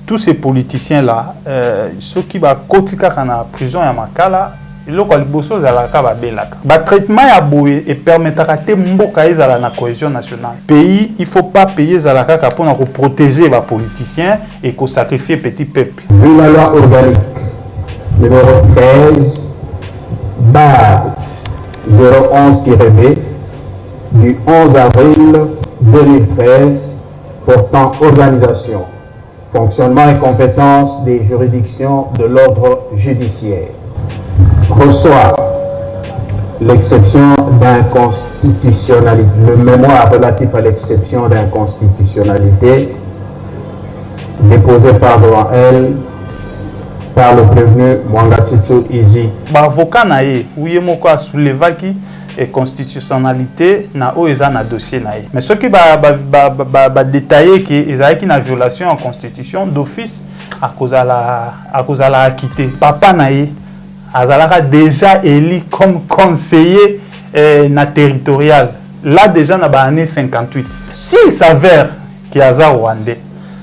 tous ces politiciens-là, ceux qui vont kotika kana prison ya makala, ils ont liboso zalaka babelaka. Ba traitement ya boye et permettra te mboka ezala na cohésion nationale. Pays, il faut pas payer zalaka pour protéger les politiciens et qu'on sacrifie petit peuple. Vu la loi organique numéro 13 011-B du 11 avril 2013 portant organisation, fonctionnement et compétences des juridictions de l'ordre judiciaire reçoit l'exception d'inconstitutionnalité, le mémoire relatif à l'exception d'inconstitutionnalité déposé par devant elle par le prévenu Mwangatutu Izi. Avocat nae, ouye moko a soulevaki et constitutionnalité na o eza na dossier nae. Mais ce qui va détailler que ezaki na violation en constitution d'office à cause à la acquitté. Papa nae azalaka déjà élu comme conseiller na territorial. Là déjà na ba année 58. S'il s'avère qu'il y a za rwandais,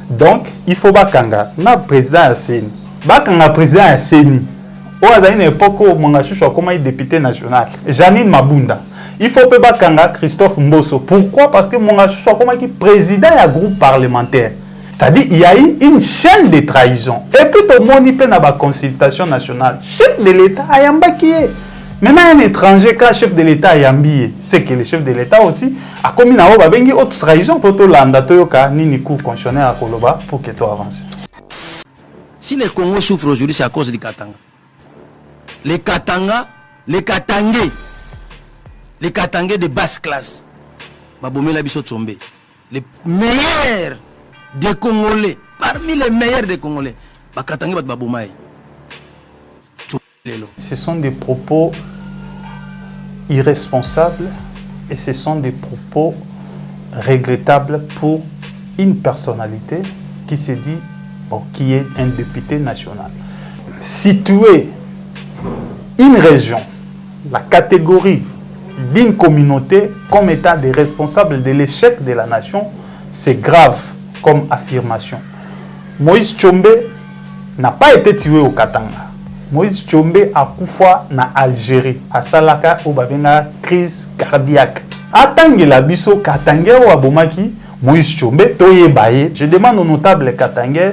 donc il faut bakanga na président ya CENI. Bakanga président ya CENI. Au hasard une époque où Mwangatutu a comme député national. Janine Mabunda. Il faut pas bakanga Christophe Mboso. Pourquoi? Parce que Mwangatutu a comme président ya groupe parlementaire. C'est-à-dire il y a eu une chaîne de trahison. Et puis tout le monde y peut na ba consultation nationale. Chef de l'État a yambaki. Maintenant un étranger quand chef de l'État a yambi, c'est que le chef de l'État aussi a commis na oba bengi autre trahison pour tout landa toyoka nini coup constitutionnel à Koloba pour que tu avances. Si le Congo souffre aujourd'hui, c'est à cause du Katanga. Les Katanga, les Katangais de basse classe, les meilleurs des Congolais, parmi les meilleurs des Congolais, ce sont des propos irresponsables et ce sont des propos regrettables pour une personnalité qui se dit qui est un député national. Situer une région, la catégorie d'une communauté comme état des responsables de l'échec de la nation, c'est grave comme affirmation. Moïse Tshombe n'a pas été tué au Katanga. Moïse Tshombe a Koufa na Algérie, à Salaka où babena crise cardiaque. Atangi la biso Katanga ou abomaki Moïse Tshombe toye baye. Je demande aux notables Katangais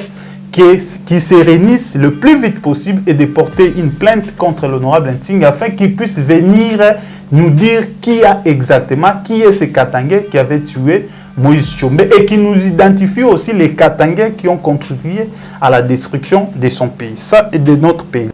qui se réunissent le plus vite possible et de porter une plainte contre l'honorable Nting afin qu'il puisse venir nous dire qui est ce Katangais qui avait tué Moïse Tshombe et qui nous identifie aussi les Katangais qui ont contribué à la destruction de son pays, ça et de notre pays.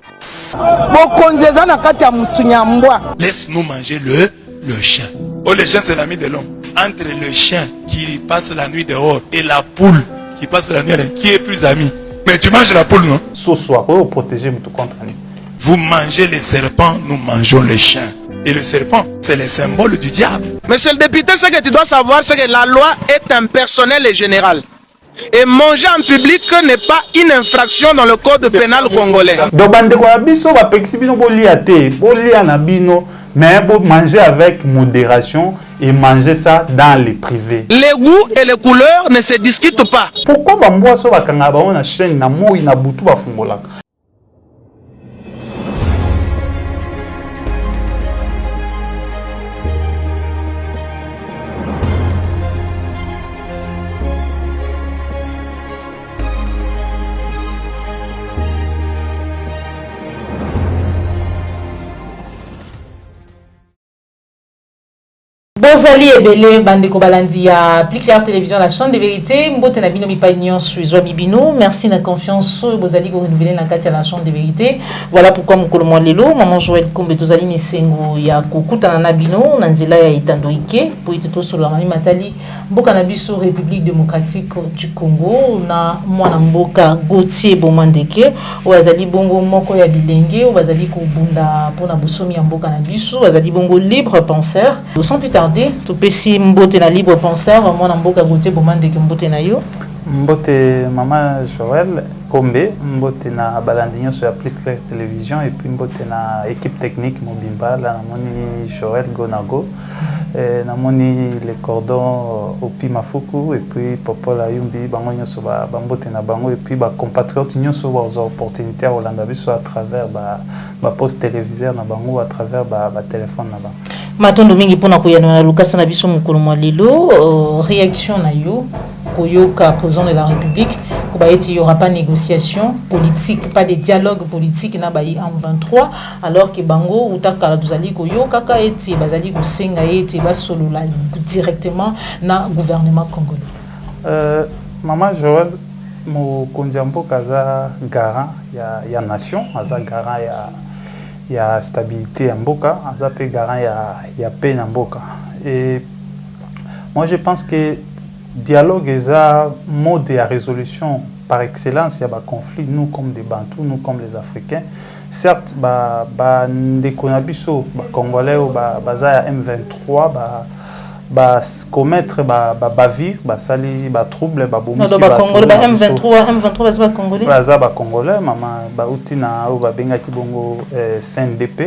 Laisse-nous manger le chien. Oh, le chien c'est l'ami de l'homme. Entre le chien qui passe la nuit dehors et la poule qui passe la nuit, qui est plus ami? Mais tu manges la poule, non? Ce soir, pour protéger tout contre nous. Vous mangez les serpents, nous mangeons les chiens. Et le serpent, c'est le symbole du diable. Monsieur le député, ce que tu dois savoir, c'est que la loi est impersonnelle et générale. Et manger en public n'est pas une infraction dans le code pénal congolais. Donc, mais pour manger avec modération et manger ça dans les privés. Les goûts et les couleurs ne se discutent pas. Pourquoi bamboa so bakanga ba na chaîne na moi na butu ba fungola? Bozali ebele bandeko balandi ya Plus Clair Télévision, la chaîne de vérité. Mbote na bino mipagnon suizwa bibino. Merci na confiance bozali ko renouveler na kati la chaîne de vérité. Voilà pourquoi mukolo mwa lelo maman Joël Kombe tozali nesengo ya kokutana na bino na nzela ya itandoike po iteto solo mami matali mboka na biso République démocratique du Congo na mwana mboka Gauthier Bomandeke ozali bongo moko ya bilenge ozali ko bunda pona bosomi ya mboka na biso ozali bongo libre penseur. Sans plus tarder, tout pesi mbote na libre penseur mwana mboka Gauthier Bomandeke mbote na yo. Mbote Mama Joël Kombe, mbote na balandinho sur la Plus Claire Télévision et puis mbote na équipe technique Mobimba, là namoni Joël Gonago, namoni les cordons au Pimafuku et puis Popola Yumbi, bango nyoso ba mbote na bango et puis ba compatriotes nyoso ba aux opportunités au Landa biso à travers ba poste téléviseur na bango à travers ba téléphone na bango. Matondo mingi pona kuyana na Lucas na biso mukolo mwa lelo réaction na yo koyoka président de la République il n'y aura pas de négociation politique, pas de dialogue politique na bayi en 23 alors que bango utakala tuzali koyoka ka eti bazali kusenga eti basolola directement na gouvernement congolais. Maman Joël mo kondiambo kaza garant ya nation, aza garant ya stabilité en mboka, aza pe garant ya paix en mboka. Et moi je pense que dialogue est un mode de résolution par excellence. Il y a des conflits, nous comme des Bantous, nous comme les Africains. Certes, des Konabiso, des Congolais, des M23, commettre bavir, sali, trouble, bomisi. Non, M23, c'est pas Congolais. C'est pas Congolais, maman, utina ou benga kibongo CNDP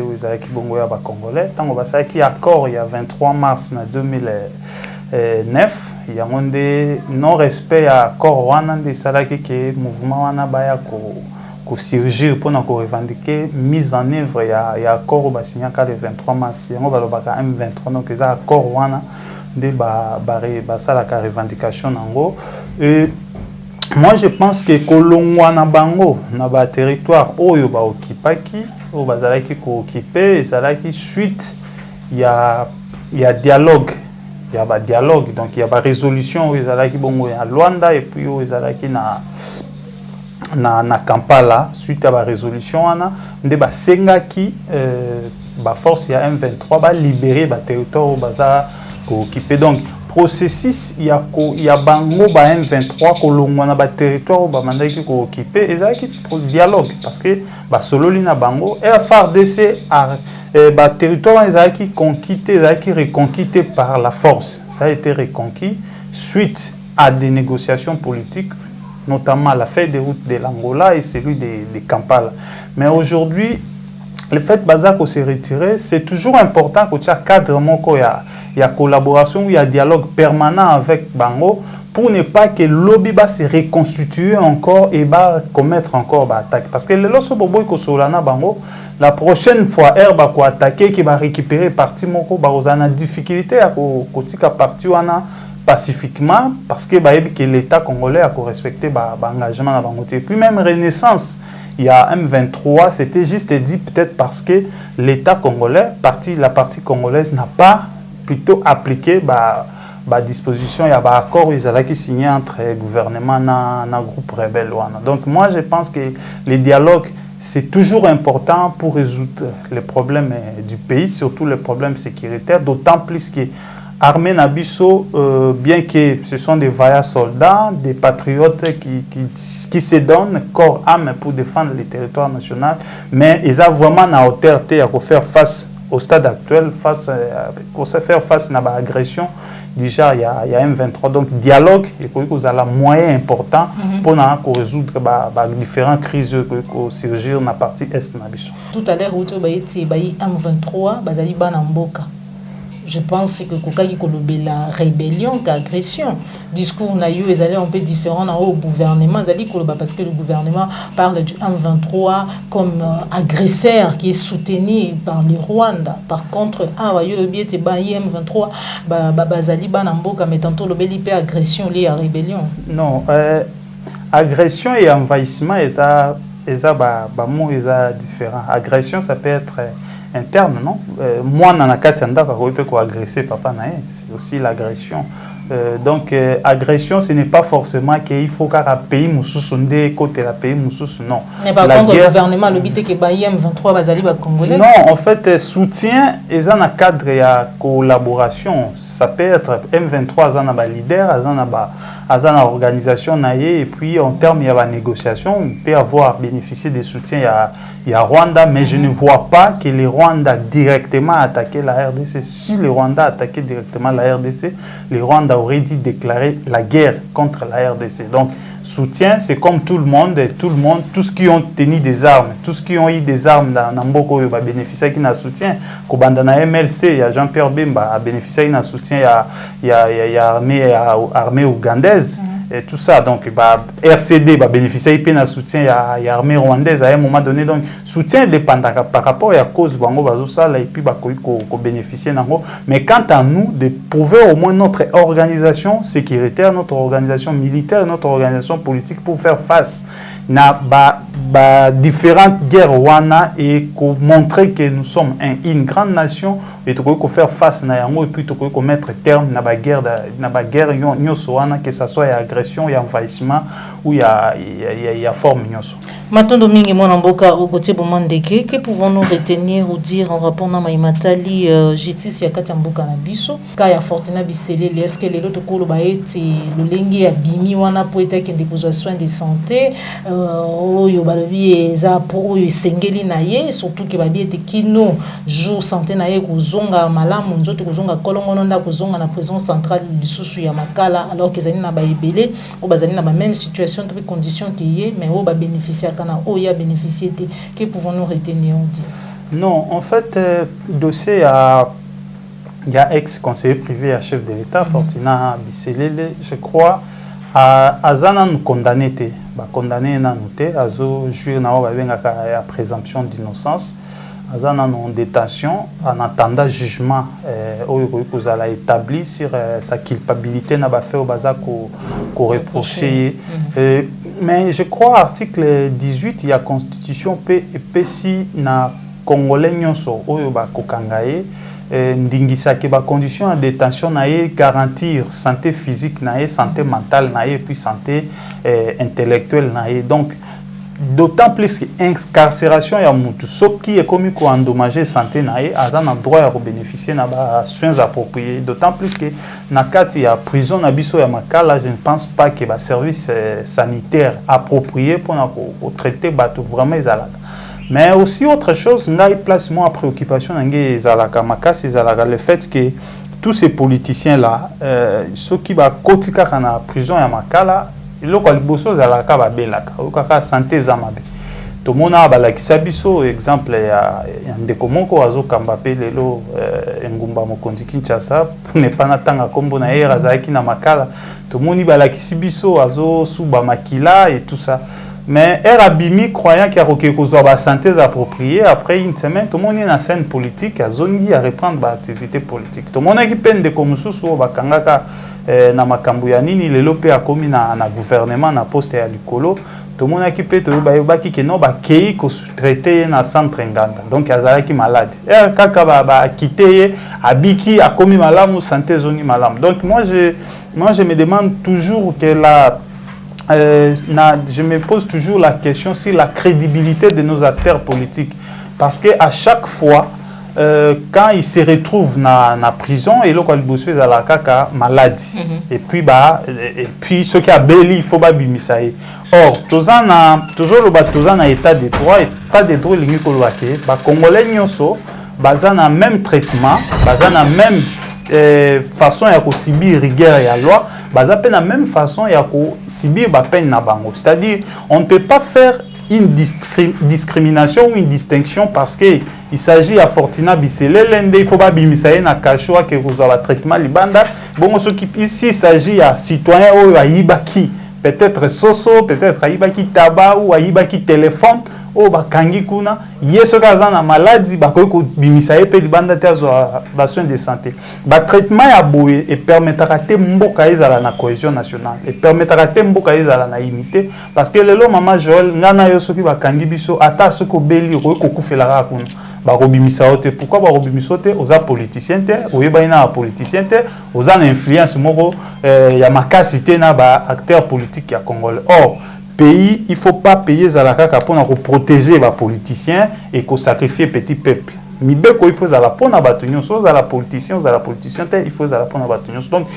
ou ils qui bongo ya Congolais. Tant que ça qui accord il y a 23 mars 2009, il y a un non-respect à accord wana de salaki que mouvement wana baya ko surgir pour revendiquer mise en œuvre il y a accord ba signé le 23 mars on va le baka M23 donc ça accord wana de ba salaka revendication nango. Et moi je pense que kolongwa na bango na ba territoire oyo ba okipaki o bazalaki ko occuper ezalaki suite il y a dialogue. Il y a un dialogue, donc il y a une résolution où ils allaient à Luanda et puis où ils allaient na Kampala suite à la résolution de ba sengaki force il y a M23 va libérer le territoire où baza occupé. Donc processus il y a bango ba M23 kolongwa na ba territoire où ba mandaki ko occupé et ça qui dialogue parce que ba solo lina bango et FARDC a territoire qui qui reconquitté par la force. Ça a été reconquis suite à des négociations politiques, notamment la feuille de route de l'Angola et celui de Kampala. Mais aujourd'hui, le fait que se retirer, c'est toujours important que tu as cadre il y a collaboration, il y a dialogue permanent avec Bango pour ne pas que le lobby se reconstitue encore et commettre encore attaque. Parce que lorsque Bango, la prochaine fois, Herba va attaquer, qui va récupérer partie moko, on a difficulté à kotika partie pacifiquement parce que l'État congolais a respecté l'engagement. Et puis même Renaissance, il y a M23, c'était juste dit peut-être parce que l'État congolais, la partie congolaise n'a pas plutôt appliqué disposition, il y a un accord qui signé entre le gouvernement et le groupe rebelle. Donc moi je pense que les dialogues c'est toujours important pour résoudre les problèmes du pays, surtout les problèmes sécuritaires, d'autant plus que l'armée Nabiso, bien que ce sont des vaillants soldats, des patriotes qui se donnent corps âme pour défendre le territoire national, mais ils ont vraiment la hauteur à faire face au stade actuel, pour se faire face à l'agression. Déjà, il y a M23, donc dialogue, et puis vous avez un moyen important pour résoudre les différentes crises qui surgissent dans la partie est de Nabiso. Tout à l'heure, vous avez dit M23, Bazali Banamboka. Je pense que Kokaki Kolobé la rébellion, l'agression. Discours na eu est un peu différent au gouvernement. Parce que le gouvernement parle du M23 comme agresseur qui est soutenu par le Rwanda. Par contre, le biais de M23, Bazali Banamboka, mais tantôt le BLP agression liée à rébellion. Non, agression et envahissement, ils sont différents. Agression, ça peut être interne, non? Moi, dans la Katianda, je peux agresser papa, c'est aussi l'agression. Donc, agression, ce n'est pas forcément qu'il faut qu'un pays moussoussundé côté la pays moussous, non. Mais par contre, le gouvernement, le but est que M23 Bazali va congolais. Non, en fait, soutien, ils ont un cadre de collaboration. Ça peut être M23, ils ont un leader, ils ont une organisation, et puis en termes il y a la négociation, on peut avoir bénéficié des soutiens. Il y a Rwanda, mais je ne vois pas que les Rwanda directement attaqué la RDC. Si les Rwanda attaquaient directement la RDC, les Rwanda Rwanda aurait dit déclarer la guerre contre la RDC. Donc, soutien, c'est comme tout le monde, tous ceux qui ont tenu des armes, tous ceux qui ont eu des armes dans Mboko, ils vont bénéficier d'un soutien. Kobandana MLC, il y a Jean-Pierre Bemba, a bénéficié d'un soutien, il y a armée ougandaise. Et tout ça, donc RCD va bénéficier d'un soutien, il y a l'armée rwandaise à un moment donné, donc soutien dépendant par rapport à la cause et puis bénéficier d'ango. Mais quant à nous, de prouver au moins notre organisation sécuritaire, notre organisation militaire, notre organisation politique pour faire face à différentes guerres wana et montrer que nous sommes une grande nation et qu'on faire face à yango et puis qu'on mettre terme à la guerre que ce soit agression, envahissement ou il y a forme nyoso. Maintenant, Dominique Monamboka, au côté Bomandeke, que pouvons-nous retenir ou dire en rapport à Maïmatali, justice ya Katamboka na biso, ka ya Fortina Bisele, est-ce que les autres kolo ba ete le lengi abimi wana po ete kende kozwa soins de santé, oyo balobi eza po oyo sengeli na ye, surtout que babi ete kino jour santé na ye kozonga malamu nzoto kozonga kolongo nonda kozonga na prison centrale lisusu ya Makala, alors que zani na ba ebele, o bazali na ba même situation, toutes conditions qui y est, mais o ba bénéficier a bénéficié de que pouvons-nous retenir? Non, en fait, dossier il y a ex-conseiller privé à chef de l'État, Fortina Bisselele, je crois, à Zana nous condamné, condamné na noté, à zo juge na la présomption d'innocence, à Zana en détention, en attendant jugement, vous allez établi sur sa culpabilité n'a pas fait au bazar qu'on reproché. Mais je crois article 18 il y a constitution si na congolais nyonso oyo ba kokangaye ndingisa ke ba condition de détention na garantir santé physique na santé mentale na puis santé intellectuelle na donc d'autant plus que incarcération ya mutu soki est commis ko endommager santé na a un droit à bénéficier na ba soins appropriés, d'autant plus que na kati ya prison na biso ya Makala, je ne pense pas que ba service sanitaire approprié pour traiter bato vraiment ezalaka. Mais aussi autre chose, ngai place moi préoccupation ngai ezalaka makasi ezalaka le fait que tous ces politiciens là ceux qui ba kotika na prison ya Makala iloko liboso zalaka babelaka okaka santé zamabe to mona balakisa biso exemple ya ndeko moko azokamba pe lelo engumba mokonzi Kinshasa ne pana tanga kombo na era zaki na Makala to moni balakisi biso azo suba makila et tout ça. Mais Erabimi croyant qu'il y a une santé appropriée, après une semaine, tout le monde est dans scène politique, à zongi à reprendre l'activité politique. Tout le monde qui peine de comme sous bakangaka na makambu ya nini lelo pe akomi na gouvernement na poste ya likolo. Tout le monde qui peut te baki que non ba kei ko traiter na centre nganga. Donc azalaki malade. Kaka ba quitter abiki akomi malamu santé zongi malamu. Donc moi je me demande toujours que je me pose toujours la question sur la crédibilité de nos acteurs politiques. Parce qu'à chaque fois, quand ils se retrouvent dans la prison, ils ont la maladie. Et puis, ceux qui ont béli, il faut pas bimisaï. Or, toujours le état de droit, les Congolais ont le même traitement, même façon ya ko subir rigueur ya loi baza pe na même façon ya ko subir ba peine na bango, c'est-à-dire on ne peut pas faire une discrimination ou une distinction parce que il s'agit à Fortina Bisele l'ende il faut pas bimisaye na kachoa que vous avez traitement libanda bon ce qui ici il s'agit à citoyen ou à ibaki peut-être soso peut-être à ibaki tabac ou à ibaki téléphone o bakangi kuna yeso kaza na maladie bakoki ko bimisa pe libanda te azwa ba soins de santé ba traitement ya boye et permettra te mboka ezala na cohésion nationale et permettra te mboka ezala na unité parce que lelo mama Joël ngana yo soki bakangi biso ata soko beli ko kufela kuna ba robimisa ote pourquoi ba robimisa ote oza politicien te oyeba ina politicien te oza na influence moko ya makasi te na ba acteur politique ya Congolais. Or pays, il ne faut pas payer Zalaka pour protéger les politiciens et pour sacrifier petit peuple. Il faut la politicien, il faut la politicien. Donc,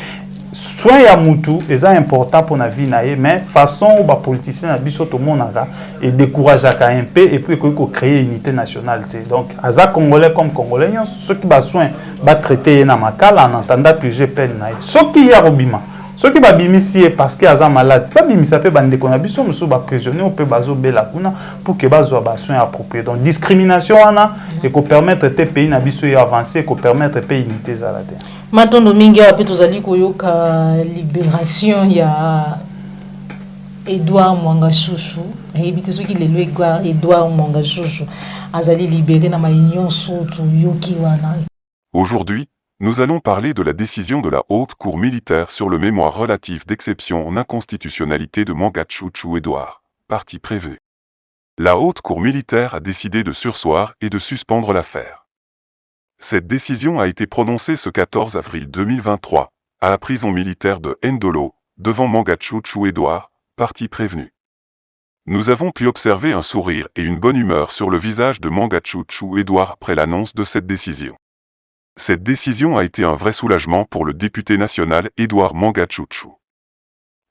soin ya mutu est important pour la vie naie, mais façon où les politiciens habitent tout le monde et découragent un peu et puis créer une unité nationale. Donc, à Congolais comme Congolais, ceux qui ont soin de traiter na makala en entendant que j'ai peine naie. Ceux qui y a robima, ceux qui ont ici parce qu'ils sont malades, pas bimi ça peut bande qu'on a besoin de prisonniers ou peut bazo bela kuna pour que bazo soin approprié. Donc, discrimination et qu'on permettre tes pays n'abisso avancer, qu'on permettre pays unité zalade. Maintenant, domingue après tous ali koyoka libération ya Edouard Mwanga Chouchou et bité ceux qui les lois Edouard Mwanga Chouchou azali libéré na ma union surtout yoki wana. Aujourd'hui, nous allons parler de la décision de la Haute Cour militaire sur le mémoire relatif d'exception en inconstitutionnalité de Mwanga Chouchou Edouard, partie prévue. La Haute Cour militaire a décidé de surseoir et de suspendre l'affaire. Cette décision a été prononcée ce 14 avril 2023, à la prison militaire de Ndolo, devant Mwanga Chouchou Edouard, partie prévenue. Nous avons pu observer un sourire et une bonne humeur sur le visage de Mwanga Chouchou Edouard après l'annonce de cette décision. Cette décision a été un vrai soulagement pour le député national Edouard Mwanga Chouchou.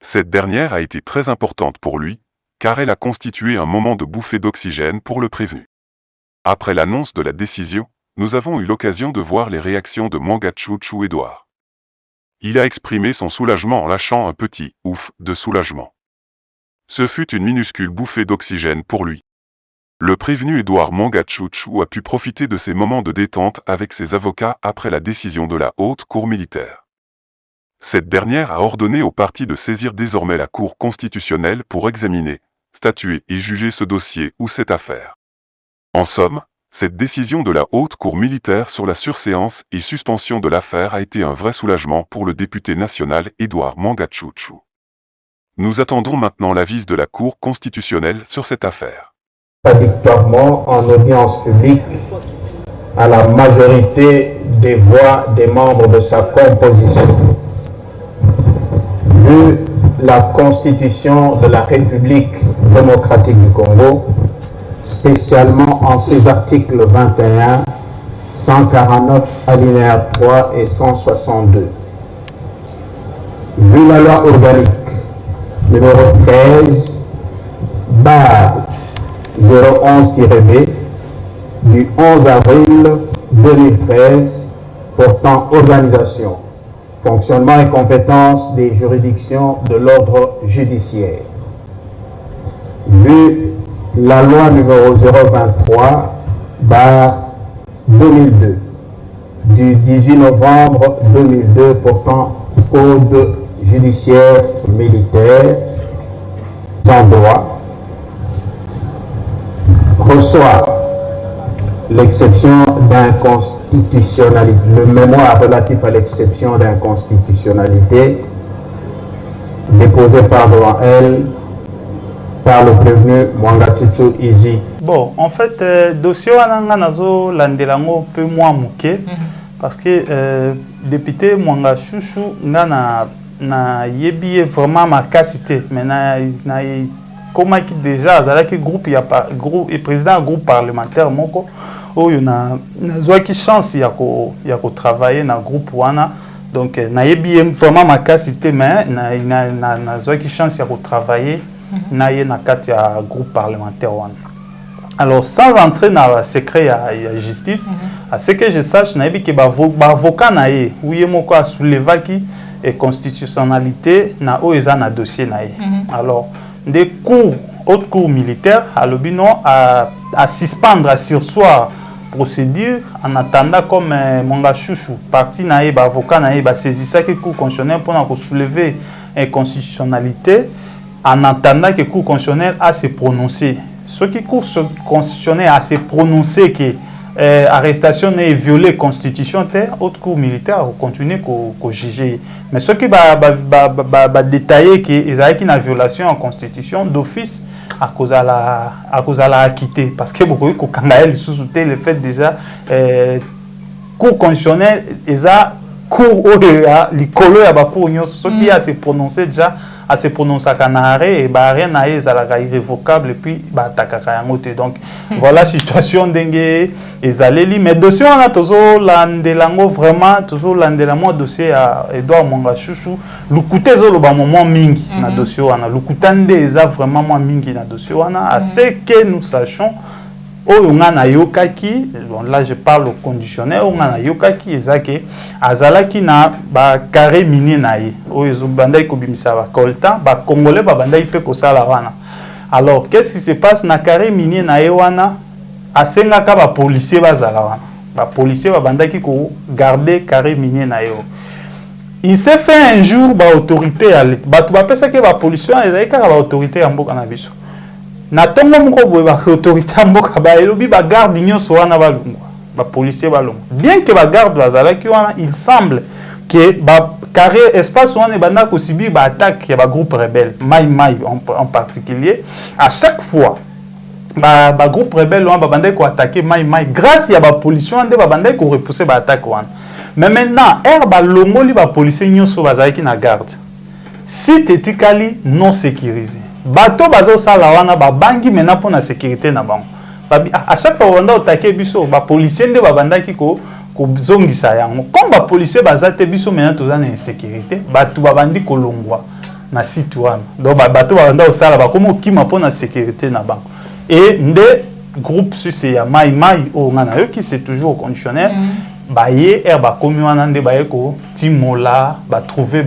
Cette dernière a été très importante pour lui, car elle a constitué un moment de bouffée d'oxygène pour le prévenu. Après l'annonce de la décision, nous avons eu l'occasion de voir les réactions de Mwanga Chouchou Edouard. Il a exprimé son soulagement en lâchant un petit « ouf » de soulagement. Ce fut une minuscule bouffée d'oxygène pour lui. Le prévenu Edouard Mwanga Chouchou a pu profiter de ces moments de détente avec ses avocats après la décision de la Haute Cour militaire. Cette dernière a ordonné au parti de saisir désormais la Cour constitutionnelle pour examiner, statuer et juger ce dossier ou cette affaire. En somme, cette décision de la Haute Cour militaire sur la surséance et suspension de l'affaire a été un vrai soulagement pour le député national Edouard Mwanga Chouchou. Nous attendons maintenant l'avis de la Cour constitutionnelle sur cette affaire. Contradictoirement en audience publique à la majorité des voix des membres de sa composition. Vu la Constitution de la République démocratique du Congo, spécialement en ses articles 21, 149 alinéa 3 et 162. Vu la loi organique numéro 13 011-B du 11 avril 2013 portant organisation, fonctionnement et compétences des juridictions de l'ordre judiciaire. Vu la loi numéro 023/2002 du 18 novembre 2002 portant code judiciaire militaire sans droit, reçoit l'exception d'inconstitutionnalité, le mémoire relatif à l'exception d'inconstitutionnalité déposé par devant elle par le prévenu Mwanga Chouchou Izi. Bon, en fait, dossier wananga nazo landelango peu moins mouké parce que député Mwanga Chouchou na yebi vraiment ma capacité, mais na comment qui déjà azalaki groupe ya groupe et président groupe parlementaire moko oyo na zwa ki chance ya ko travailler na groupe wana. Donc na yebi vraiment ma capacité, mais na zwa ki chance ya ko travailler na kati ya groupe parlementaire wana. Alors sans entrer dans le secret ya justice, à ce que je sache na yebi ke ba avocat na ye ouye moko a soulevaki et constitutionnalité na oeza na dossier na ye. Alors des cours haute cour militaire à l'obino à suspendre à surseoir procédure en attendant comme Mwanga Chouchou parti na ye ba avocat na ye ba saisissa que cour constitutionnel pour na soulever inconstitutionnalité en attendant que cour constitutionnel a se prononcer. Ce qui cour constitutionnel a se prononcer que arrestation est violée constitution haute cour militaire continuer qu'on juger, mais ce qui va détailler que il y a une violation en constitution d'office à cause à la acquitté parce que beaucoup de sous le fait déjà cour constitutionnelle ils a cour likolo ya bacour nyonso soki a se prononcer déjà à se prononcer à arrêt et rien na ezalaka irrévocable et puis batakaka yango te. Donc voilà situation ndenge ezaleli mais dossier wana tozo landelango vraiment tozo landelango dossier à Edouard Mwanga Chouchou lukute ezoloba moment mingi na dossier wana lukuta nde eza vraiment moi mingi na dossier wana à ce que nous sachons oyo nga na yokaki, bon là je parle au conditionnel, oyo nga na yokaki ezake azalaki na ba carré minier na ye oyo ezobandai kobimisa ba coltan ba congolais ba bandai pe ko sala wana. Alors qu'est-ce qui se passe na carré minier na ye wana asengaka ba policier bazala wana ba policier ba bandaki ko garder carré minier na ye. Il s'est fait un jour ba autorité à ba ba pesa ke ba policier ezalika ba autorité ya mboka na biso na tongo moko boye ba autorité mboka ba elobi ba garde nyonso wana balungwa ba policier balungwa bien que ba garde bazalaki wana il semble que ba carré espace wana banda ko subir ba attaque ya ba groupe rebelle mai en particulier à chaque fois ba groupe rebelle wana ba banda ko attaquer mai grâce ya ba policier ande ba banda ko repousser ba attaque wana. Mais maintenant ba longoli ba policier nyonso bazalaki na garde si tetikali non sécurisé bato bazo sala wana ba bangi mena pour la sécurité na bango à chaque fois on a attaqué biso ba policier nde ba bandaki ko zongisa yango comme ba policier bazate biso mena toza na insécurité bato ba bandi kolongwa na site wana donc bato ba banda osala ba komo kima pour la sécurité na bango et nde groupe suisse ya mai o ngana yo qui c'est toujours au conditionnel ba ye ba komi wana nde ba ko timola ba trouver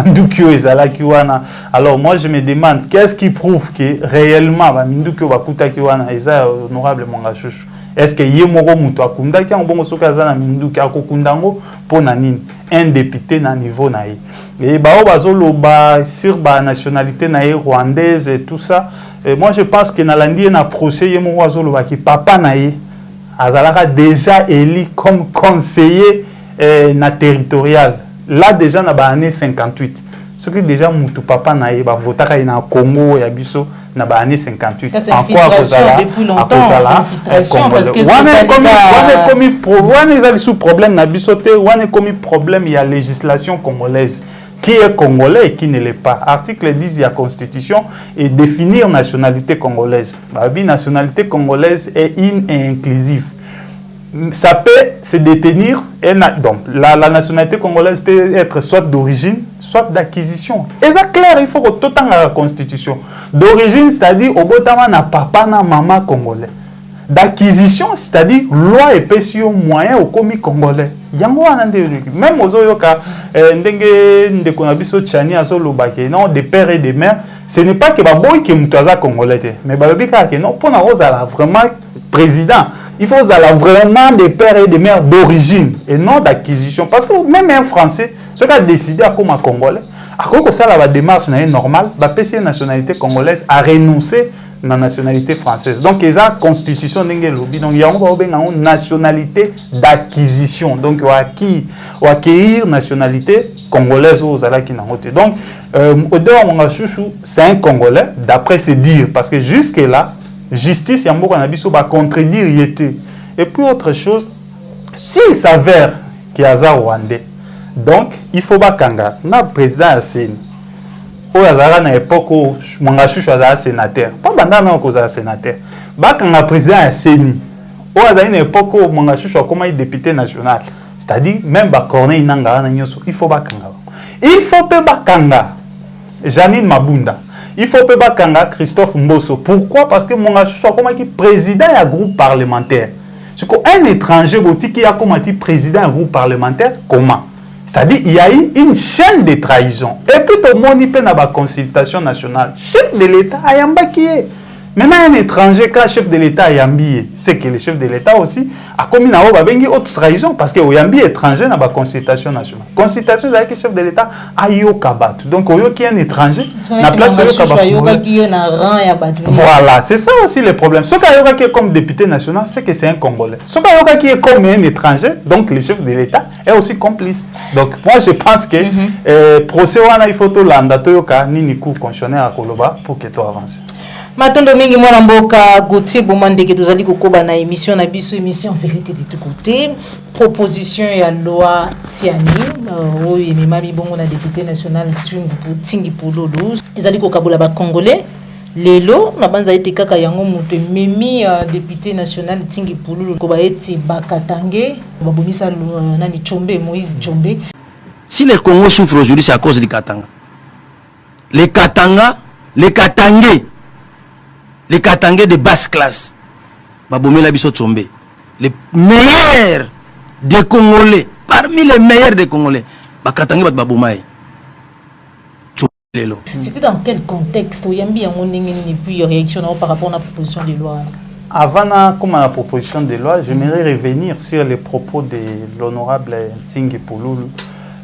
Minduki ezalaki wana. Alors moi je me demande qu'est-ce qui prouve que réellement Minduki bakutaki wana eza honorable Mwanga Chouchou. Est-ce que ye moko muto akundaki en bongo soka za na Minduki akokundango pona nini un député na niveau na ye. Et bazoloba sur ba nationalité na ye rwandaise et tout ça. Et moi je pense que na landi na procès ye moko azoloba ki papa na ye azalaka déjà élu comme conseiller na territorial. Là déjà na ba année 58 ce qui déjà mutu papa na ye ba votaka na Congo ya biso na ba année 58 encore depuis longtemps parce que c'est comme sous problème na biso te wana comme problème il y a législation congolaise qui est congolais et qui ne l'est pas. Article 10 de la Constitution et définir nationalité congolaise. La nationalité congolaise est inclusive. Ça peut se détenir, donc la nationalité congolaise peut être soit d'origine, soit d'acquisition. Et ça clair, il faut que tout dans la constitution. D'origine, c'est-à-dire au botama na papa na maman congolais. D'acquisition, c'est-à-dire loi et pétion moyen au commis congolais. Yango anande même aux oyoka ndenge ndeko na biso tchani azolobake non des pères et des mères, ce n'est pas que baboy ke mutaza congolais mais babika ke non pour na ozala vraiment président. Il faut avoir vraiment des pères et des mères d'origine et non d'acquisition. Parce que même un Français, ce qui a décidé à comme un Congolais, à quoi que ça la démarche normale, va passer la nationalité congolaise à renoncer à la nationalité française. Donc, il y a la constitution de lobby. Donc, il y a une nationalité d'acquisition. Donc, il va acquérir la nationalité congolaise aux Alaki Nangote. Donc, Edouard Mwanga Chouchou, c'est un Congolais, d'après ses dires. Parce que jusque-là, justice yambo kanabiso ba contredire yete. Et puis autre chose, s'il s'avère qu'il y a un Rwandais, donc il faut ba kanga na président ya CENI. O yazara na époque où Mwanga Chouchou azara sénateur. Pas banda na ko za sénateur. Ba kanga président ya CENI. O yazara na époque où Mwanga Chouchou comme député national. C'est-à-dire même ba Corneille Nanga na nyoso, il faut ba kanga. Il faut pe ba kanga Janine Mabunda. Il faut pas kanga Christophe Mbosso. Pourquoi? Parce que Mwanga Chouchou comme président d'un groupe parlementaire. C'est qu'un étranger qui a comme président d'un groupe parlementaire, comment? C'est-à-dire il y a eu une chaîne de trahison. Et puis tout le monde y peut dans la consultation nationale. Chef de l'État Ayamba qui est. Maintenant un étranger quand chef de l'État Ayambi, c'est que le chef de l'État aussi a commis une autre trahison parce que Oyambi est étranger dans la consultation nationale. Consultation c'est que le chef de l'État a eu Kabat. Donc Oyo qui est un étranger, la place voilà, c'est ça aussi le problème. Ce qui est comme député national, c'est que c'est un Congolais. Ce qui est comme un étranger, donc le chef de l'État est aussi complice. Donc moi je pense que procès wana il faut to landa toyoka nini cour constitutionnel à Koloba pour que tu avances. Matondo mingi mwana mboka Gauthier Bomandeke tozali kokoba na émission na biso émission vérité de tout côté proposition ya loi Tiani oyo ememami bongo na député national Tingi Pululu ezali kokabola ba congolais lelo mabanza ete kaka yango moto memi député national Tingi Pululu ko ba eti bakatange babomisa nani Tshombe Moïse Tshombe. Si le Congo souffre aujourd'hui, c'est à cause du Katanga. Les Katangais de basse classe, Babomela Biso Tshombe, les meilleurs des Congolais, parmi les meilleurs des Congolais, Bakatangé Babomaï. C'était dans quel contexte? Et puis réaction par rapport à la proposition de loi. Avant comme à la proposition de loi, j'aimerais revenir sur les propos de l'honorable Tingi Pululu.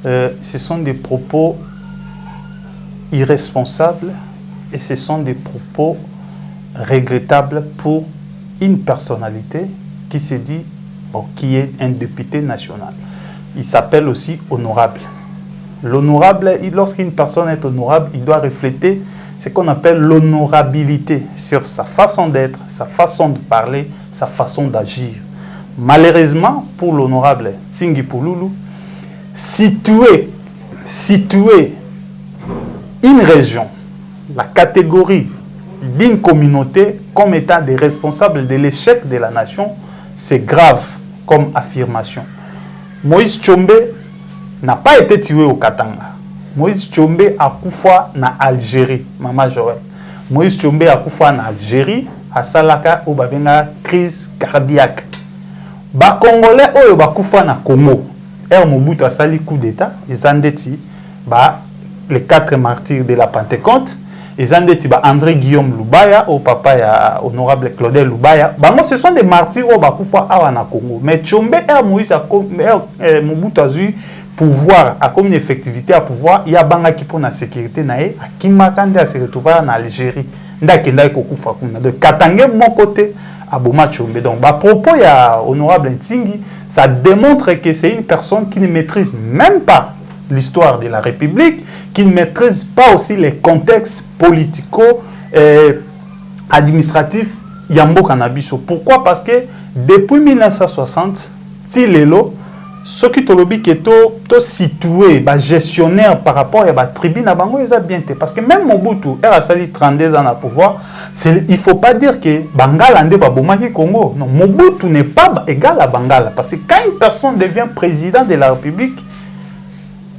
Ce sont des propos irresponsables et ce sont des propos regrettables pour une personnalité qui se dit, qui est un député national. Il s'appelle aussi honorable. L'honorable, lorsqu'une personne est honorable, il doit refléter ce qu'on appelle l'honorabilité sur sa façon d'être, sa façon de parler, sa façon d'agir. Malheureusement, pour l'honorable Tingi Pululu, situer une région, la catégorie d'une communauté comme étant des responsables de l'échec de la nation, c'est grave comme affirmation. Moïse Tshombe n'a pas été tué au Katanga. Moïse Tshombe a Koufa na Algérie, Maman Joël. Moïse Tshombe a Koufa na Algérie, à Salaka où babenga crise cardiaque. Ba Congolais oyo ba Koufa na Congo. Mobutu a sali coup d'état, ils ont dit les 4 martyrs de la Pentecôte, ils ont dit André Guillaume Lubaya, au papa ya honorable Claudel Lubaya. Ce sont des martyrs au Bakoufa awana Congo. Mais Tshombe Moïse Mobutu a eu pouvoir, a comme une effectivité à pouvoir, il y a banga qui pour la sécurité nae, a qui m'attendait à se retrouver en Algérie. Ndakenda kokufa kuna. De Katangé mon côté. Donc, à propos, il y a honorable Ntingi, ça démontre que c'est une personne qui ne maîtrise même pas l'histoire de la République, qui ne maîtrise pas aussi les contextes politico-administratifs Yambo Kanabiso. Pourquoi? Parce que depuis 1960, Tilelo, ce qui est situé, gestionnaire par rapport à la tribu, ils ont bien été. Parce que même Mobutu, il a sali 32 ans à pouvoir. Il ne faut pas dire que Bangala n'est pas Congo. Non, Mobutu n'est pas égal à Bangala. Parce que quand une personne devient président de la République,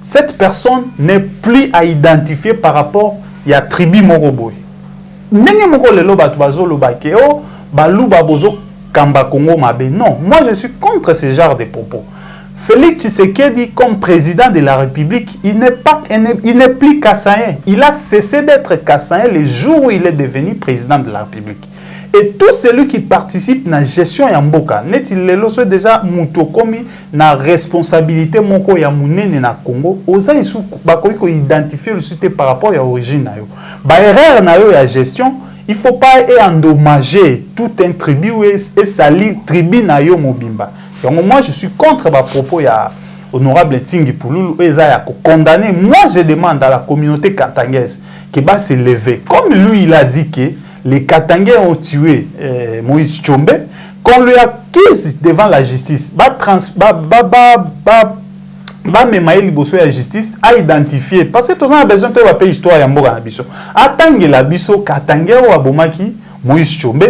cette personne n'est plus à identifier par rapport à la tribu Moroboy. Non, moi je suis contre ce genre de propos. Félix Tshisekedi, comme président de la République, il n'est plus kassaïen. Il a cessé d'être kassaïen le jour où il est devenu président de la République. Et tout celui qui participe à la gestion de Mboka, n'est-il déjà mutokomi na responsabilité moko ya munene na Congo, oza isu bakoki identifier le suite par rapport à l'origine na yo. Ba erreur na yo ya gestion, il faut pas endommager tout un tribu et salir tribu na yo mobimba. Donc moi je suis contre ma propos ya honorable Tingi Pululu et ça condamner. Moi je demande à la communauté katangaise qui va se lever. Comme lui il a dit que les Katangais ont tué Moïse Tshombe, qu'on lui accuse devant la justice, la justice a identifié parce que tous on a besoin de la histoire ya mboka na biso. Attendre la biso Katangais ou abomaki Moïse Tshombe,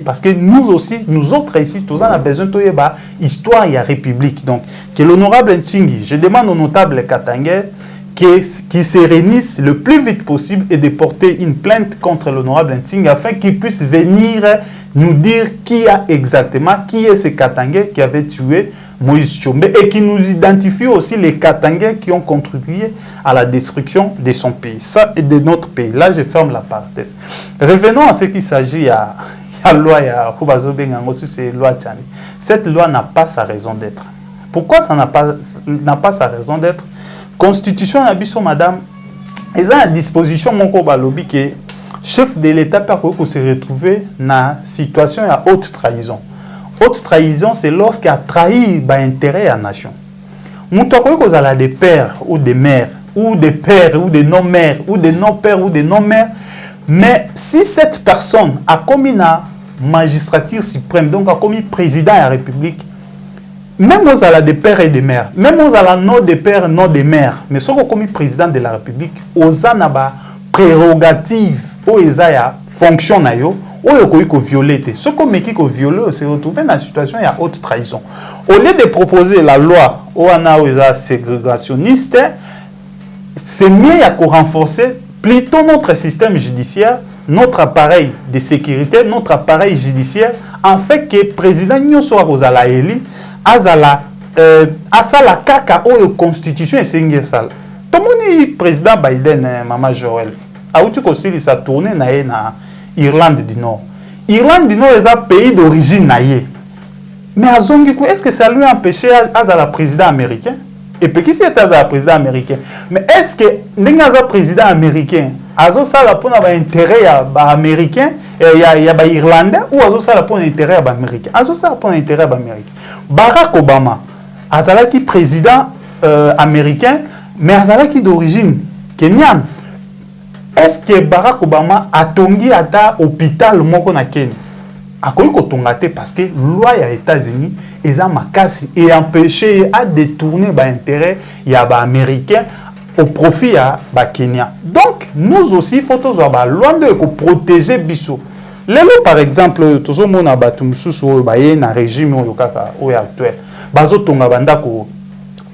parce que nous aussi, nous autres ici, tous on a besoin de l'histoire et la République. Donc, que l'honorable Ntingi, je demande au notable Katangais qui se réunissent le plus vite possible et de porter une plainte contre l'honorable Ntingi afin qu'il puisse venir nous dire qui est ce Katangais qui avait tué Moïse Tshombe et qui nous identifie aussi les Katangais qui ont contribué à la destruction de son pays, ça et de notre pays. Là, je ferme la parenthèse. Revenons à ce qu'il s'agit à la loi Tiani. Cette loi n'a pas sa raison d'être. Pourquoi ça n'a pas sa raison d'être? Constitution Nabiso, madame, ils ont à disposition mon balobi que chef de l'État peut se retrouver dans la situation de haute trahison. Haute trahison, c'est lorsqu'il a trahi l'intérêt à la nation. Nous avons des pères ou des mères, ou des pères ou des non-mères, ou des non-pères ou des non-mères, Mais si cette personne a commis la magistrature suprême, donc a commis président de la République, même aux ala des pères et des mères, même aux ala non des pères, non des mères, mais si on a commis président de la République, aux anaba prérogative, aux ezaya fonction na yo, aux ko violer. Ce qu'on met qui violer, c'est retrouver dans la situation il y a haute trahison. Au lieu de proposer la loi aux ana ségrégationniste, c'est mieux à renforcer plutôt notre système judiciaire, notre appareil de sécurité, notre appareil judiciaire, en fait que le président n'y soit aux ala éli, azala asala kaka o constitution et singe sal. Tout le monde président Biden, Maman Joël, a eu aussi sa tournée na Irlande du Nord. Irlande du Nord est un pays d'origine naïe. Mais à Zongikou, est-ce que ça lui a empêché azala président américain? Et puis qui c'est azala président américain? Mais est-ce que n'engaza président américain azo sala pour avoir intérêt à américain ya irlandais ou azo sala pour intérêt à américain? Azo sala pour intérêt à américain. Barack Obama azala qui président américain mais azala qui d'origine kenyane. Est-ce que Barack Obama a tongi ata hôpital moko na Kenya? Akoki kotongate parce que loi ya États-Unis eza makasi et empêcher à détourner ba intérêt ya ba américain au profit ya ba Kenya. Donc nous aussi il faut toujours ba loi de protéger biso. Lelo par exemple toujours mona batu mususu ba ye na régime oyo kaka oyo actuel. Bazo tonga bandako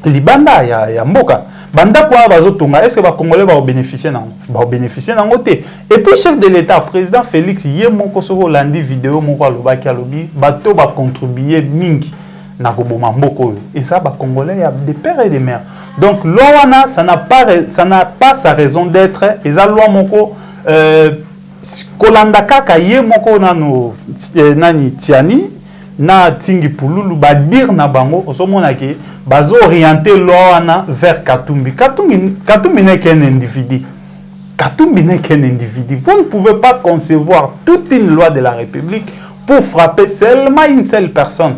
libanda ya mboka. Bandako bazo tonga est-ce que ba congolais ba bénéficier nango? Ba bénéficier nango te. Et puis chef de l'État président Félix yé moko soko landi vidéo moko alobaki alobi bato ba contribuer mingi na koboma mboko. Et ça ba congolais ya des pères et des mères. Donc loi ça n'a pas sa raison d'être et ça loi moko kolanda kaka yé moko nano nani tiani na tingi pululu ba dire na bango osomona ke bazo orienter loi vers Katumbi. Katumbi n'est qu'un individu. Katumbi n'est qu'un individu. Vous ne pouvez pas concevoir toute une loi de la République pour frapper seulement une seule personne.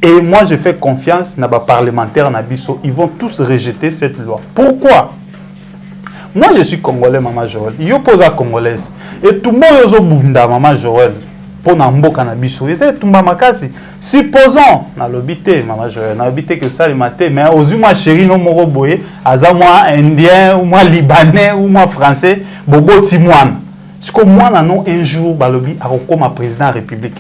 Et moi, je fais confiance dans les parlementaires Nabiso. Ils vont tous rejeter cette loi. Pourquoi? Moi, je suis congolais, Maman Joël. Je pose à congolaise. Et tout le monde est bunda, Maman Joël. Pour Namboka Nabiso. Et c'est tout makasi. Supposons, na l'obité, Maman Joël, na l'obité que ça le matin, mais aux moi chéri non moro boye, aza moi indien, ou moi libanais, ou moi français, bobo timouane. Ce que moi, non, un jour, balobi, a comme président de la République.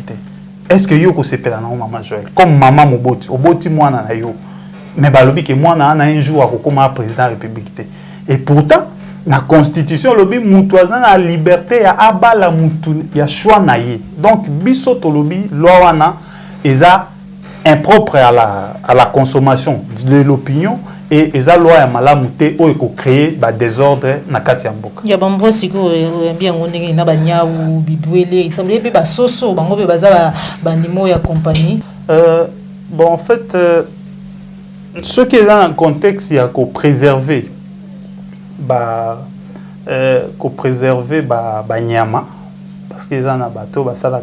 Est-ce que yo se pela na Maman Joël? Comme maman moboti, oboti moi na yo. Mais balobi que moi na un jour a comme président de la République. Et pourtant, la constitution lobi mutuazan la liberté ya abala mutu ya choix naie. Donc biso to lobi loi wana eza impropre à la consommation de l'opinion et eza loi ya malamu te o eko créer ba désordre na kati ya mboka. Ya bambo siko bien ngondenge na banya ou bibwele il semblait pe ba soso bango pe baza ba animo ya compagnie. Bon en fait ce qui est dans le contexte il y a qu'au préserver ko préserver ba nyama parce que ça na bateau ba ça la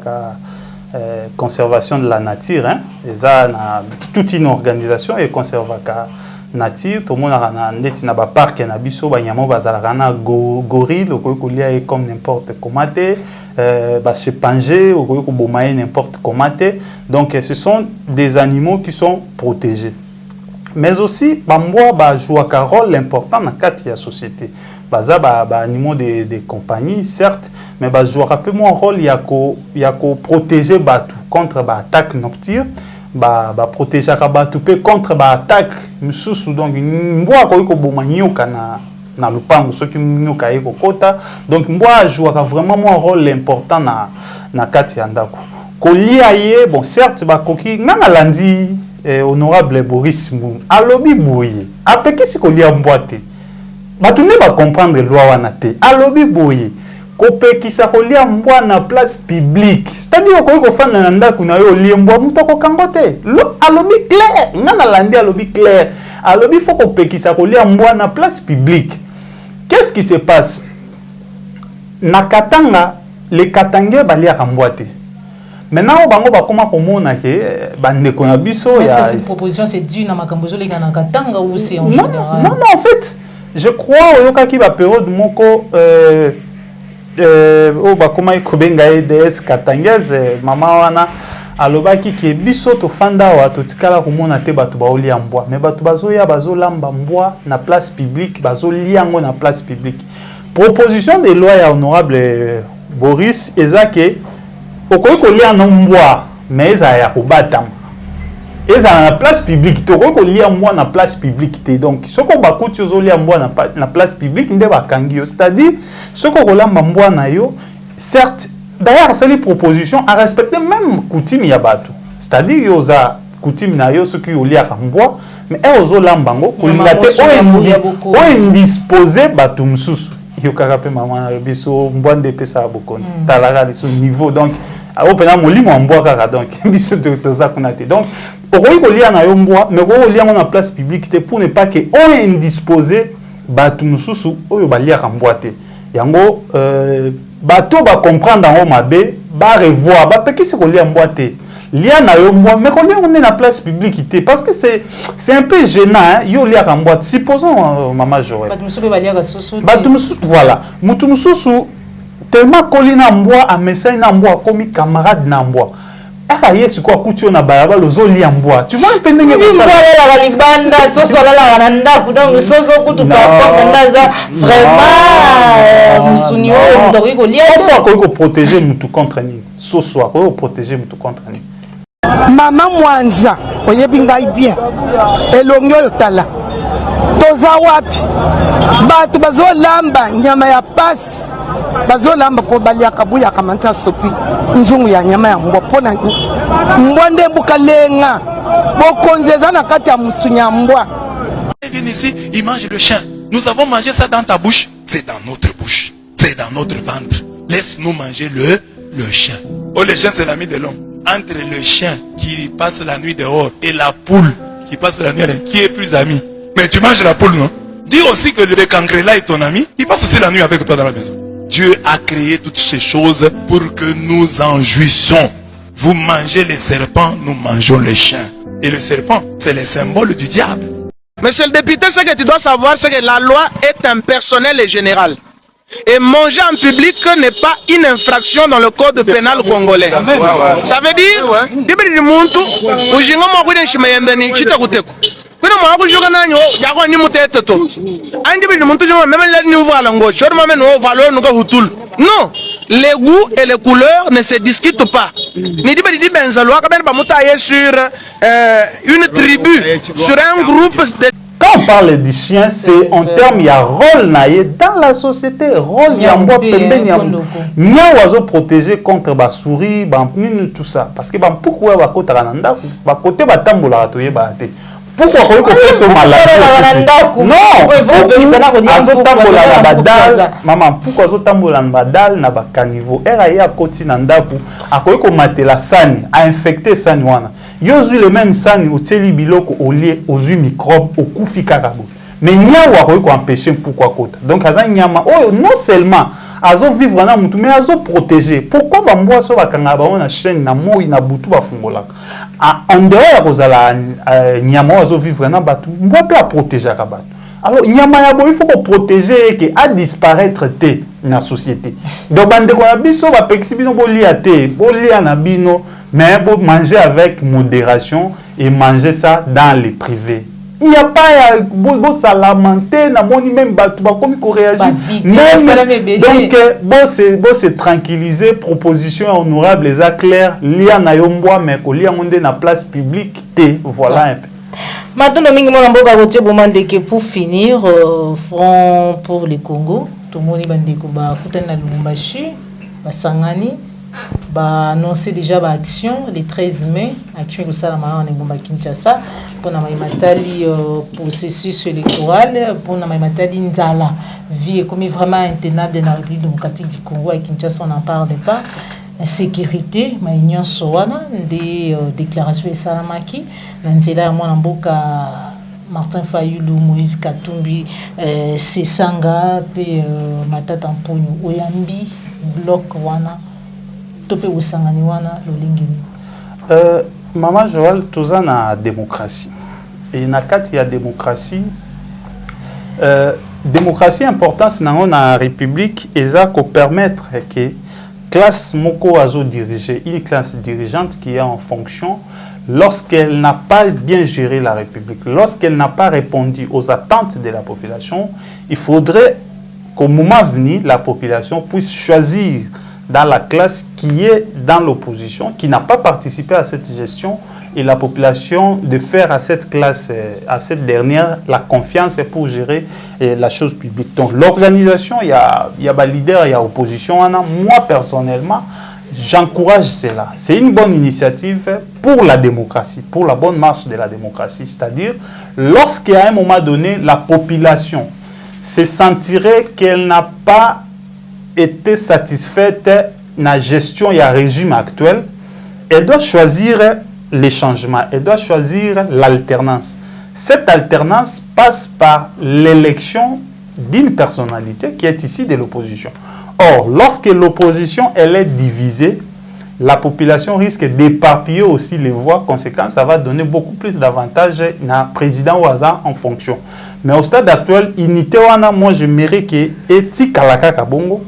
conservation de la nature hein et ça na toute une organisation et conserver ka nature tout le monde a net na ba parc na biso ba nyama ba za la na gorille ko lia comme n'importe comment ba chimpanzé ko bomaye n'importe comment donc ce sont des animaux qui sont protégés. Mais aussi, bamboa ba joue un rôle important dans la société. Baza ba animaux de compagnie, certes, mais ba joue un rôle il y a ko protéger batu contre ba attaque nocturne, ba protéger batu contre ba attaque mususu donc mboa ko boma nyoka na lupango soki nyoka eko kota donc mboa joue vraiment un rôle important na kati ya ndako. Ko lia ye bon certes ba koki nganga landi honorable Boris Mou alobi boye apeki si kolia mboate batu ne ba comprendre loi wana te alobi boye kopekisa kolia mbwa na place publique c'est-à-dire ko fana na ndako na yo liembwa mutoko kangote lo alobi clair ngana landi alobi clair alobi faut kopekisa kolia mbwa na place publique. Qu'est-ce qui se passe na Katanga les Katangais balia kamboate. Maintenant, bango ba comment komona ke bandeko na biso ya. Est-ce que cette proposition c'est dû na makambozo les kana Katanga ou c'est en général? Non, en fait, je crois au yoka ki ba période moko bakoma kobenga EDS Katangese mama wana alobaki ke biso to fanda wa to tikala komona te bato baolia mbwa mais bato bazoya bazolamba mbwa na place publique bazoliango na place publique. Proposition de loi ya honorable Boris ezake okoki kolia na mbwa mais eza ya kobatama eza na place publique to okoki kolia mbwa na place publique te donc soko bakuti ozolia mbwa na place publique nde bakangi yo c'est-à-dire soko kolamba mbwa na yo certes d'ailleurs c'est les propositions à respecter même coutume ya bato c'est-à-dire yo za coutume na yo soki olia mbwa mais ozolamba ngo kolinga te o indisposer bato msusu yo kaka pe mama biso mbwa nde pesa bokonzi talaka liso niveau donc opena molimo mbwa kaka donc biso to za kuna te donc okoki kolia na yo mbwa mais ko kolia na place publique te pour ne pas que on indisposer bato msusu oyo baliaka mbwa te yango bato ba comprendre en mabe ba revoir ba pekisi kolia mbwa te lia na yo mbwa mais kolia on est na place publique te parce que c'est un peu gênant hein yo lia ka mbwa supposons maman Joël bato mususu baliaka soso bato mususu voilà mutu mususu tellement kolina mbwa amesai na mbwa komi camarade na mbwa aka yesu kwa kucho na baraba lozolia mbwa tu vois pendenge ko ça la libanda soso la na ndaku donc soso kutu pa ndaza vraiment musunio ndori ko lia soso ko protéger mutu contre ni soso ko protéger mutu contre ni mama mwanza oyebi ngai bien elongi oyo tala toza wapi bato bazolamba nyama ya pasi bazolamba po baliaka buyaka manta sopi nzungu ya nyama ya mbwa pona mbwa nde bukalenga bokonzeza na kati ya musunya mbwa. Viens ici, il mange le chien. Nous avons mangé ça dans ta bouche, c'est dans notre bouche, c'est dans notre ventre. Laisse-nous manger le chien. Oh, le chien c'est l'ami de l'homme. Entre le chien qui passe la nuit dehors et la poule qui passe la nuit, qui est plus ami? Mais tu manges la poule, non? Dis aussi que le cancrela est ton ami, il passe aussi la nuit avec toi dans la maison. Dieu a créé toutes ces choses pour que nous en jouissions. Vous mangez les serpents, nous mangeons les chiens. Et le serpent, c'est le symbole du diable. Monsieur le député, ce que tu dois savoir, c'est que la loi est impersonnelle et générale. Et manger en public n'est pas une infraction dans le code pénal congolais. Ça veut dire, kuna mwa kujuka nanyo yako ni mutete to andi bi muntu joma même la ni voile ngo chor ma men o valeur no hutul non les goûts et les couleurs ne se discutent pas ni di di benzalo ka ben ba mutaye sur une tribu sur un groupe de quand on parle du chien, c'est en termes, il y a rôle naïe dans la société, rôle il y a un oiseau protégé contre la souris, tout ça. Parce que pourquoi va côté Rananda, va côté Batambola atoye bate. Pourquoi on peut faire ce malade? Non, azotambola na badal, maman, pourquoi azotambola na badal na bakanivo? Era ya koti nandaku, akoye ko matela sani, a infecté sani wana. Yozu le même sani oteli biloko olie ozu microbe okufi karabo. Mais nyawa akoye ko empêcher pourquoi kota. Donc aza nyama oyo non seulement azo vivre na mutu mais azo protéger. Pourquoi ba mbwa so bakanga ba na chaîne na moi na butu ba fungola. En dehors ya kozala nyama azo vivre na batu, mbwa pe a protéger ka batu. Alors nyama ya bo il faut ko protéger que a disparaître te na société. Donc bande ko biso ba pexi bino bo lia te, bo lia na bino mais bo manger avec modération et manger ça dans les privés. Il n'y a pas beau salamenter, na moni même batu ba komi ko réagir. Donc bon c'est tranquilliser proposition honorable les clairs lia na yombwa mais ko lia monde na place publique te voilà un peu. Maintenant, pour finir, Front pour le Congo, tout le monde a Lubumbashi, Sangani, annoncé déjà l'action le 13 mai, action de Salama en Kinshasa, pour le processus électoral, pour le Nzala, vie comme vraiment intenable dans la République démocratique du Congo, à Kinshasa, on n'en parle pas. Sécurité, ma union soana des déclarations de Salamaki, Nanzela Mwanamboka, Martin Fayulu, Moïse Katumbi, Sesanga, Matata Mponyo, Oyambi, Bloc Wana, Tope Osangani Wana, Lolingini. Maman Joël, tout ça na démocratie. Et na kati ya démocratie, démocratie importance dans la République et ça peut permettre que classe moko azo diriger une classe dirigeante qui est en fonction lorsqu'elle n'a pas bien géré la République, lorsqu'elle n'a pas répondu aux attentes de la population, il faudrait qu'au moment venu, la population puisse choisir dans la classe qui est dans l'opposition, qui n'a pas participé à cette gestion, et la population de faire à cette classe, à cette dernière, la confiance pour gérer la chose publique. Donc l'organisation, il y a des leaders, il y a opposition. Moi, personnellement, j'encourage cela. C'est une bonne initiative pour la démocratie, pour la bonne marche de la démocratie. C'est-à-dire, lorsqu'à un moment donné, la population se sentirait qu'elle n'a pas été satisfaite de la gestion et le régime actuel, elle doit choisir les changements, elle doit choisir l'alternance. Cette alternance passe par l'élection d'une personnalité qui est ici de l'opposition. Or, lorsque l'opposition elle est divisée, la population risque d'éparpiller aussi les voix. Conséquent, ça va donner beaucoup plus d'avantages à président ou hasard en fonction. Mais au stade actuel, unité moi j'aimerais que éthique à la Kakabongo,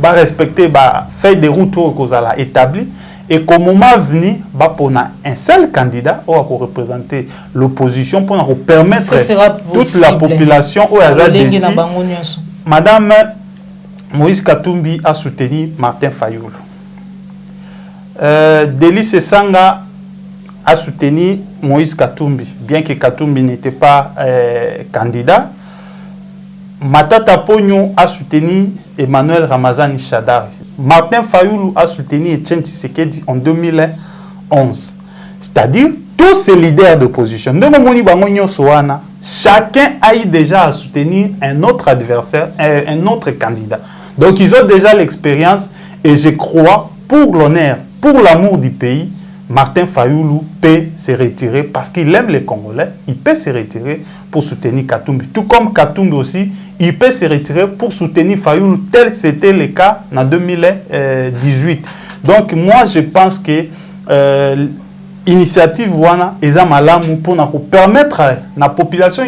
va respecter la feuille de route qu'on a établie. Et qu'au moment venu, pour un seul candidat pour représenter l'opposition, pour permettre toute la population au hasard d'ici. Madame Moïse Katumbi a soutenu Martin Fayoulou. Délice Sanga a soutenu Moïse Katumbi, bien que Katumbi n'était pas candidat. Matata Pogno a soutenu Emmanuel Ramazani Chadari. Martin Fayoulou a soutenu Etienne Tshisekedi en 2011. C'est-à-dire, tous ces leaders d'opposition, chacun a eu déjà à soutenir un autre adversaire, un autre candidat. Donc, ils ont déjà l'expérience et je crois, pour l'honneur, pour l'amour du pays, Martin Fayoulou peut se retirer parce qu'il aime les Congolais, il peut se retirer pour soutenir Katumbi. Tout comme Katumbi aussi, il peut se retirer pour soutenir Fayoulou, tel que c'était le cas en 2018. Donc moi, je pense que l'initiative Wana est malamu pour permettre à la population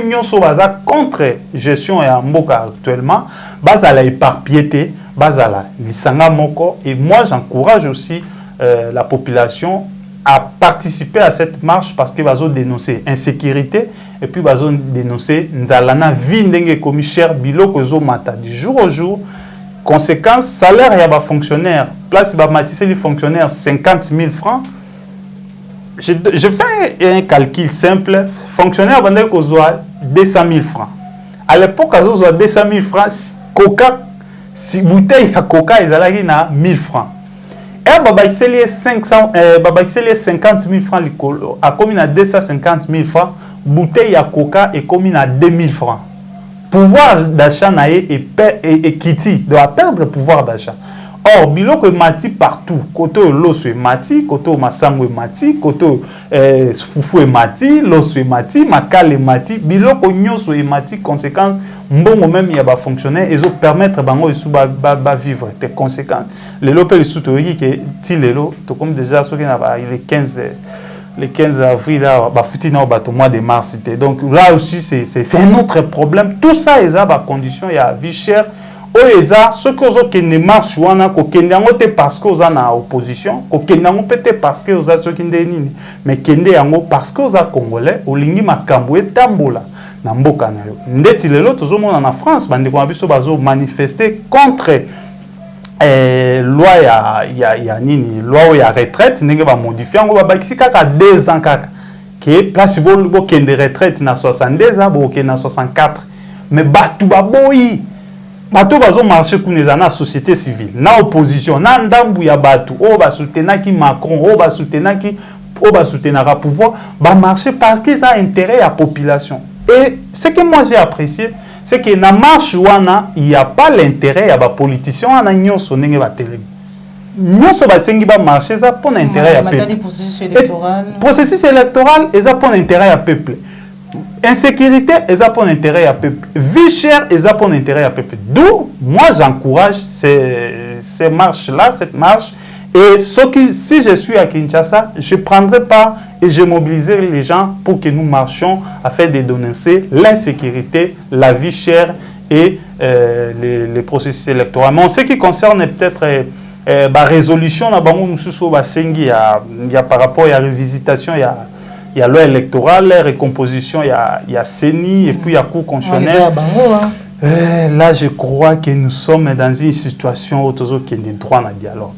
contre gestion et Mboka actuellement, bazala éparpillé, bazala lisanga moko. Et moi, j'encourage aussi la population à participer à cette marche parce qu'ils vont dénoncer insécurité et puis ils vont dénoncer nzalana vindenge comme cher biloko zo mata du jour au jour. Conséquence, salaire il y a fonctionnaire, place ba matissé les fonctionnaires 50 000 francs. Je fais un calcul simple, fonctionnaire bandel ko zo 200 000 francs. À l'époque azo zo 200 000 francs, coca si bouteille ya coca ezalaki na 1000 francs. Et Babaïseli 50 000 francs, a commis à 250 000 francs, bouteille à coca est commis à 2000 francs. Pouvoir d'achat et Kitty doit perdre pouvoir d'achat. Or, biloko mati partout. Koto l'osso est mati, koto masango est mati, koto fufu est mati, l'osso est mati, makal est mati, biloko nyoso est mati. Conséquence, mbongo même il y a ba fonctionnaire et zo permettre bango isu ba vivre. Tes conséquences. Les lopes les soutori que ti lelo, to comme déjà ceux qui n'a pas le 15 avril là, ba futi na ba mois de mars. Donc là aussi c'est un autre problème. Tout ça est à ba condition il y a vie chère. Oeza, ce que ne marche wana ko kendango te parce que oza na opposition, ko kendango peut-être parce que oza ceux qui ndeni, mais kende yango parce que oza congolais, olingi makambo etambola na mboka na yo. Ndeti lelo tozomona na France bande ko biso bazo manifester contre loi ya nini, loi ya retraite ndenge ba modifier ngo ba bakisi kaka 2 ans kaka. Que place bo kende retraite na 62 ans bo ke na 64. Mais batu baboyi bato bazo marché kuneza na société civile na opposition na ndambu ya bato o ba soutenaki Macron o ba soutenaka pouvoir ba marché parce qu'ils ont intérêt à la population. Et ce que moi j'ai apprécié c'est que na marche wana il y a pas l'intérêt à ba politicien na nyonso ndenge ba télé nyonso ba sengi ba marché ça pour intérêt à peuple. Processus électoral et ça pour intérêt à peuple. Insécurité, et ça pour intérêt à peuple. Vie chère, et ça pour intérêt à peuple. D'où, moi, j'encourage ces marches-là, cette marche, Et si je suis à Kinshasa, je ne prendrai pas et je mobiliserai les gens pour que nous marchions afin de dénoncer l'insécurité, la vie chère et les processus électoraux. Mais en ce qui concerne peut-être la résolution, il y a par rapport à la révisitation, il y a loi électorale, la recomposition, il y a CENI et puis il y a Cour constitutionnelle. Là, je crois que nous sommes dans une situation où il y a des droits à dialogue.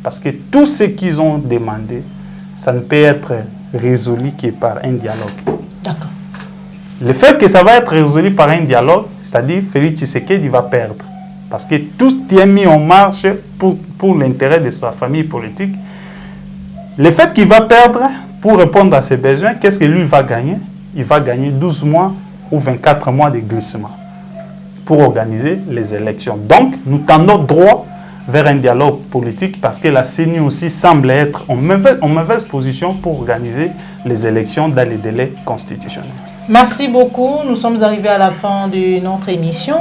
Parce que tout ce qu'ils ont demandé, ça ne peut être résolu que par un dialogue. D'accord. Le fait que ça va être résolu par un dialogue, c'est-à-dire Félix Tshisekedi va perdre. Parce que tout est mis en marche pour l'intérêt de sa famille politique. Le fait qu'il va perdre pour répondre à ses besoins, qu'est-ce que lui va gagner? Il va gagner 12 mois ou 24 mois de glissement pour organiser les élections. Donc, nous tendons droit vers un dialogue politique parce que la CENI aussi semble être en mauvaise position pour organiser les élections dans les délais constitutionnels. Merci beaucoup. Nous sommes arrivés à la fin de notre émission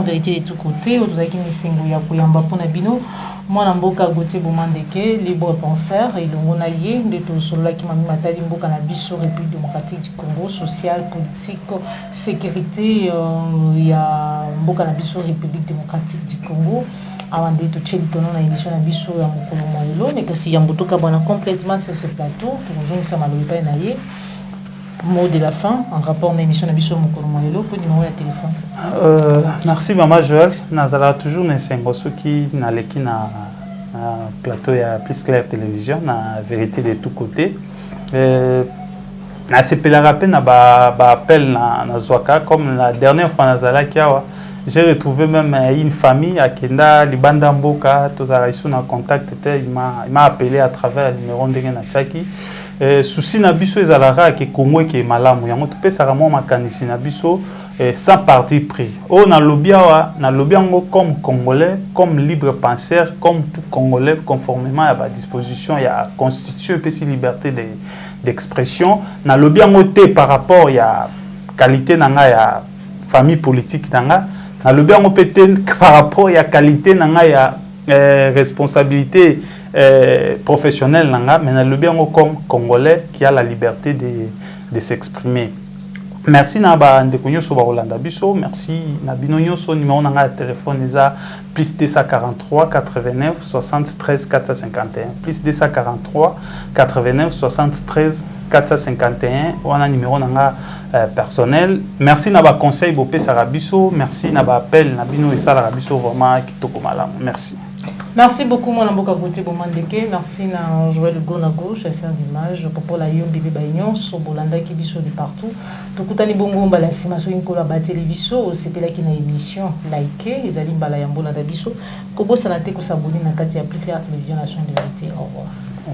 Vérité de tous côtés. Moi, Namboka Gauthier Boumandeke, libre penseur, et le Monaye, de tout cela qui m'a mis Matali Mboka Nabiso, République démocratique du Congo, social, politique, sécurité, il y a Mboka Nabiso, République démocratique du Congo. Avant de tout chez l'émission l'émission Nabiso, il y a Mokolo mais que si Yambotoka Bona complètement sur ce plateau, pour nous, ça m'a levé naïe. Mot de la fin, en rapport à l'émission Nabiso Mokolo Moyelo, pour numéro de téléphone. Merci Maman Joël. Nazala toujours n'essengosu qui na leki na plateau ya Plus Clair Télévision na vérité de tous côtés. Na sepela rappel na ba appel na Zwaka comme la dernière fois Nazala kiawa. J'ai retrouvé même une famille à Kenda, Libanda Mboka, tous les en contact, il m'a appelé à travers le numéro de Nataki. Souci nabiso ezalara ke Congo ke malamu yango topé saramo makanisi nabiso sans parti pris. Oh na lobia ngo comme congolais, comme libre penseur, comme tout congolais conformément à la disposition il y a constitution et puis liberté d'expression. Na lobia ngo té par rapport il y a qualité nanga ya famille politique nanga. Na lobia ngo pété par rapport il y a qualité nanga ya responsabilité professionnel mais le bien comme congolais qui a la liberté de s'exprimer. Merci Naba Ndekunyo Soba Rolanda Biso, merci Nabino Nyoso numéro nanga téléphone eza plus 243 89 73 451 plus 243 89 73 451 wana numéro nanga personnel. Merci Naba conseil Bopé Sarabiso, merci Naba appel Nabino et Sarabiso vraiment kitoko malamu. Merci. Merci beaucoup, mon Namboka Gauthier Bomandeke. Merci à Joël Gonago, chasseur d'images, pour la Yom Bébé Baignon, sur Bolanda qui biso de partout. Tokutani Bongo Mbala Simaso Inkola Ba Télévision, c'est là qui na émission like, les alim Bala Yambola Dabiso. Kobo Sanate Kosaboni na Katia Plus Clair Télévision Nation de Vérité. Au revoir.